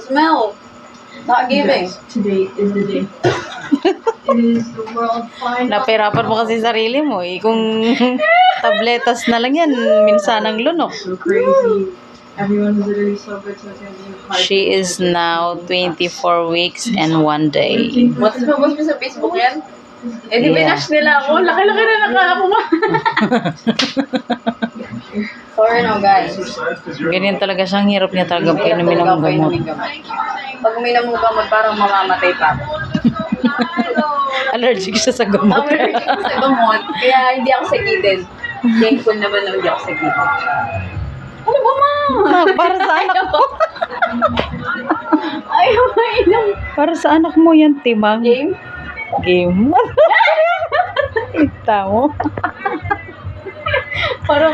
Smell. Not giving. Today is the day. It is the world final. Napirapan mo kasi sarili mo eh. Kung tabletas na lang yan, minsanang lunok. So crazy. Everyone's literally so good to attend. She is now 24 weeks and 1 day. What's mo sa Facebook yan? Eh, di Yeah. binash nila ako. Laki-laki na nakakuma. Sorry no, guys. Ganyan talaga siyang hirap niya talaga inumin ng gamot. Pag uminom ng gamot, parang mamamatay pa ako. Allergic siya sa gamot. Allergic ako sa gamot, kaya hindi ako sakitin. Thankful naman na hindi ako sakitin. Ano ba, ma? Para sa anak ko. Ayaw mainom. Para sa anak mo yan, Timang. Game? Game. Ita mo. Parang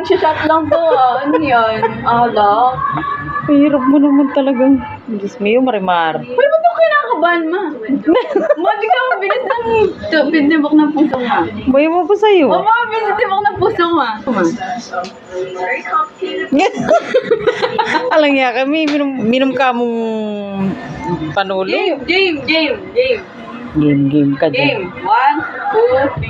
shot lang to ah. Ano yan? Alak. Hirap mo naman talagang. Diyos mo, Marimar. Pero ba't ako kinakabahan, ma? Ma, di ka mabilis ng pinibok ng puso, ma. Bayo mo pa sa'yo. O, ma, pinibok ng puso, ma. Alang niya kami, minum ka mong panulo. Game Game ka dyan. 1, 2, 3.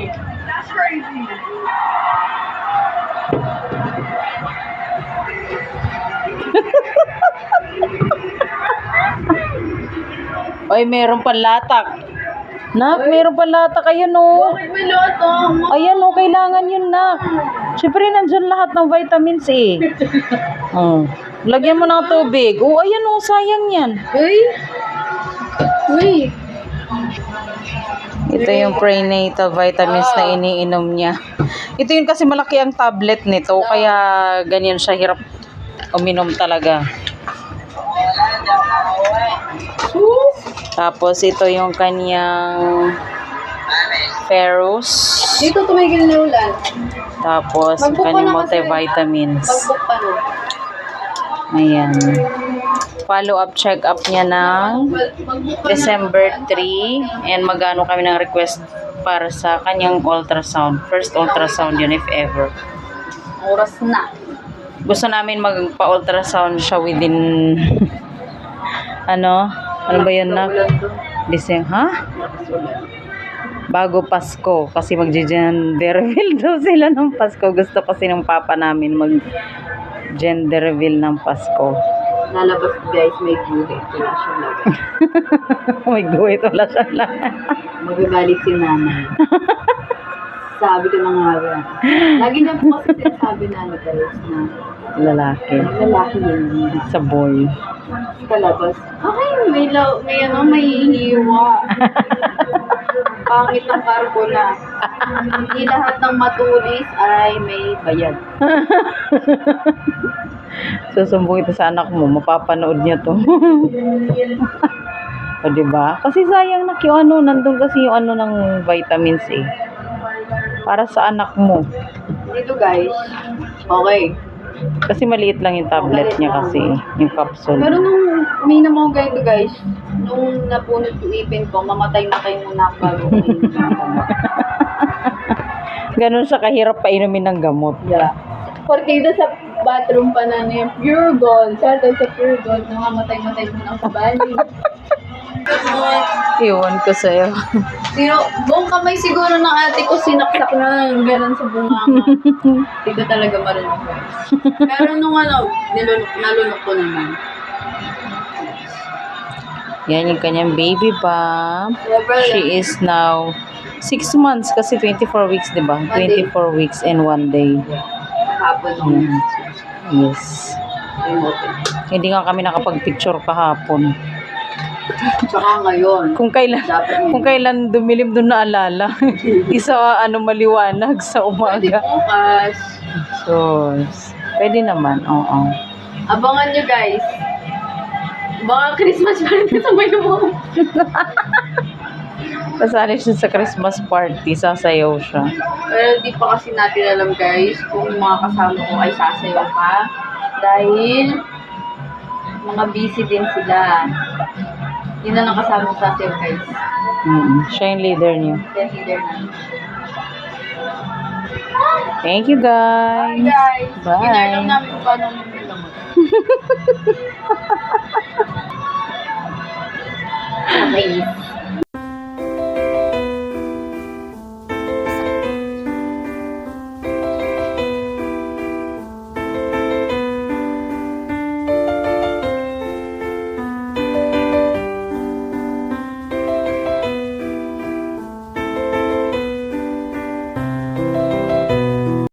Ay, meron pa latak. Nak, meron pa latak. Ayan o. Bakit may lotong? Ayan o, kailangan yun, nak. Siyempre, nandyan lahat ng vitamins eh. Oh. Lagyan mo ng tubig. Oh, ayan o, sayang yan. Uy. Ito yung prenatal vitamins na iniinom niya. Ito yun kasi malaki ang tablet nito, kaya ganyan siya hirap uminom talaga. Tapos ito yung kanyang Ferrous. Dito tumigil na ulan. Tapos yung kanyang multivitamins. Pagbuk pa no. Ayan. Follow-up check-up niya ng December 3. And magano kami ng request para sa kanyang ultrasound. First ultrasound yun if ever. Oras na. Gusto namin magpa-ultrasound siya within ano ba yun na? Bago Pasko. Kasi mag-gender reveal daw sila ng Pasko. Gusto kasi ng papa namin mag-gender reveal ng Pasko. Lalabas guys, may guhit. Wala siyang laban. May guhit, wala siyang laban. Magagalit si nanay. Sabi ko na nga ba. Lagi niya po kasi sinasabi na guys na Lalaki. yun. Sa boy. Kalabas. Okay, may hiwa. Pangit ang karbona. Hindi lahat ng matulis ay may bayad. Susumbong ito sa anak mo, mapapanood niya to. O, diba? Kasi sayang nandun kasi yung ng vitamins eh. Para sa anak mo. Dito guys, okay. Kasi maliit lang yung tablet niya kasi, yung capsule. Pero nung may naman ganito guys, nung napunod yung ipin ko, mamatay na kayo muna bago kayo. Ganun siya kahirap painumin ng gamot. Yeah. Partida sa bathroom pa na yung Pure Gold. Shoutout sa Pure Gold, namamatay-matay mo ng kabali. Iwan ko sa'yo. Buong kamay siguro ng ate ko sinaksak na gano'n sa bunganga. Hindi ko talaga marunong. Pero nung nalunok ko naman. Yan yung kanyang baby bump. She is now 6 months kasi 24 weeks, diba? 24 weeks and 1 day. Hapon nung Yes. Hindi nga kami nakapag-picture kahapon. tsaka ngayon. Kung kailan dumilim doon na alala. Isa maliwanag sa Pwede umaga. bukas. So, pwede naman. Oo. Abangan nyo guys. Baka Christmas pa rin kasabay mo. Kasali siya sa Christmas party. Sasayaw siya. Pero di pa kasi natin alam guys kung mga kasama ko ay sasayaw pa. Dahil mga busy din sila. Yun na lang kasama ko sasayaw guys. Siya yung leader niyo. Then leader na. Thank you, guys. Guys, Bye. ginalaw namin kung paano mo nilamot. Nakainis.